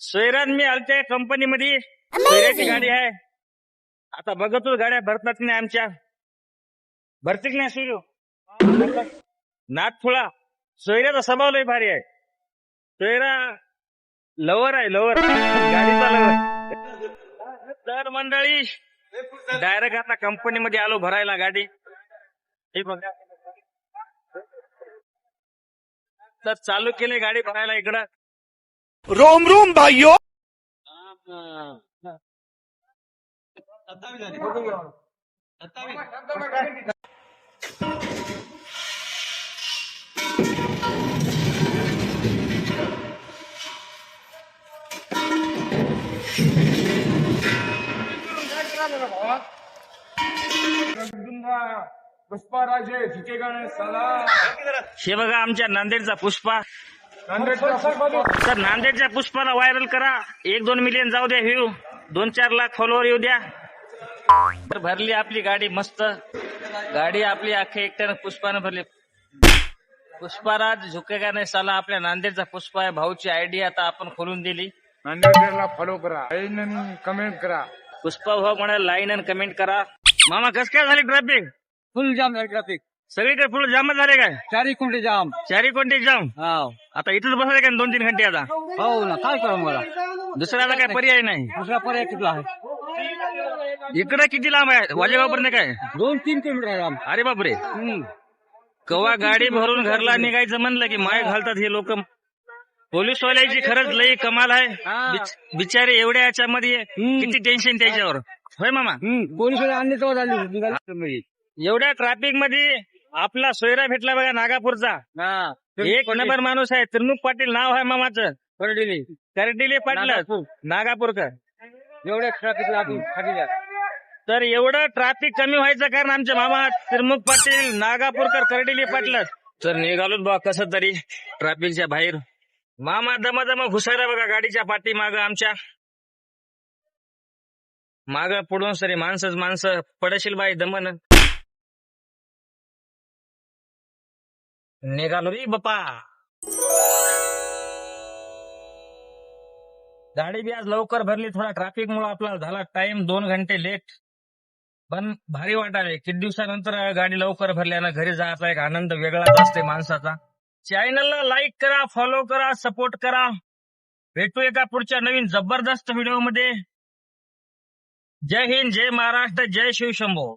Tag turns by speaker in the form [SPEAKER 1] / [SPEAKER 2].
[SPEAKER 1] सोयरान मी आलत्या कंपनीमध्ये सोयऱ्याची गाडी आहे. आता बघतो गाड्या भरतात की नाही आमच्या. भरती की नाही सूर्य नागपुळा. सोयऱ्याचा स्वभाव लय भारी आहे. सोयरा लवर आहे, लवर गाडीचा लवर. तर मंडळी डायरेक्ट आता कंपनीमध्ये आलो भरायला गाडी. हे बघा तर चालू केले गाडी भरायला इकडं.
[SPEAKER 2] रोम रोम भाइयों.
[SPEAKER 3] पुष्पाराजे झुकेगा नाही साला.
[SPEAKER 1] हे बघा आमच्या नांदेडचा पुष्पा.
[SPEAKER 3] नांदेडचा
[SPEAKER 1] तर नांदेडच्या पुष्पाला व्हायरल करा. 1-2 मिलियन जाऊ द्या व्ह्यू. 2-4 लाख फॉलोअर येऊ द्या. तर भरली आपली गाडी मस्त. गाडी आपली अख्ख्या एकट्यानं पुष्पानं भरली. पुष्पाराज झुकेगा नाही साला आपल्या नांदेडचा पुष्पा आहे. भाऊची आयडी आता आपण खोलून दिली.
[SPEAKER 3] नांदेडला फॉलो करा, कमेंट करा.
[SPEAKER 1] पुष्पा भाऊ म्हणाल लाईन आणि कमेंट करा. मामा कस काय झाली ट्रॅफिक?
[SPEAKER 4] फुल जाम झाली ट्रॅफिक.
[SPEAKER 1] सगळीकडे फुल जामच झाले काय?
[SPEAKER 4] चारी कोणते जाम.
[SPEAKER 1] चारी कोणते जाम.
[SPEAKER 4] हो
[SPEAKER 1] आता इथंच बसायचं काय 2-3 घंटे आता?
[SPEAKER 4] हो ना, काय करू मला.
[SPEAKER 1] दुसऱ्याला काय पर्याय नाही.
[SPEAKER 4] दुसरा पर्याय कुठला आहे.
[SPEAKER 1] इकडे किती लांब आहे वाजेगावपर्यंत काय?
[SPEAKER 4] 2-3 किलोमीटर आहे आम.
[SPEAKER 1] अरे बापरे. कवा गाडी भरून घरला निघायचं म्हणलं की माय घालतात हे लोक. पोलीसवाल्याची खरंच लई कमाल आहे. बिचारे एवढ्या याच्यामध्ये किती टेन्शन त्याच्यावर. होय मामा.
[SPEAKER 4] पोलीस आणले तेव्हा झाली.
[SPEAKER 1] एवढ्या ट्रॅफिक मध्ये आपला सोयरा भेटला बघा नागापूरचा. एक नंबर माणूस आहे. त्रिमुख पाटील नाव आहे मामाचं. करडिले पाटील नागापूरकर.
[SPEAKER 4] एवढ्या ट्रॅफिक
[SPEAKER 1] तर एवढं ट्रॅफिक कमी व्हायचं कारण आमचे मामा त्रिमुख पाटील नागापूरकर करडिले पाटील. तर निघालो बा कसं तरी ट्रॅफिकच्या बाहेर. मामा दमा घुसायला बघा गाडीच्या पाठी माग आमच्या. माग पुढून सरी माणसं पडशील बाई दमन. निघालो रे बापा. गाडी बी आज लवकर भरली. थोडा ट्रॅफिक मुळे आपला झाला टाइम 2 घंटे लेट. पण भारी वाटायला किती दिवसानंतर गाडी लवकर भरल्यानं घरी जायचा एक आनंद वेगळाच असते माणसाचा. चॅनलला लाईक करा, फॉलो करा, सपोर्ट करा. भेटू एका पुढच्या नवीन जबरदस्त व्हिडिओ मध्ये. जय हिंद, जय महाराष्ट्र, जय शिवशंभो.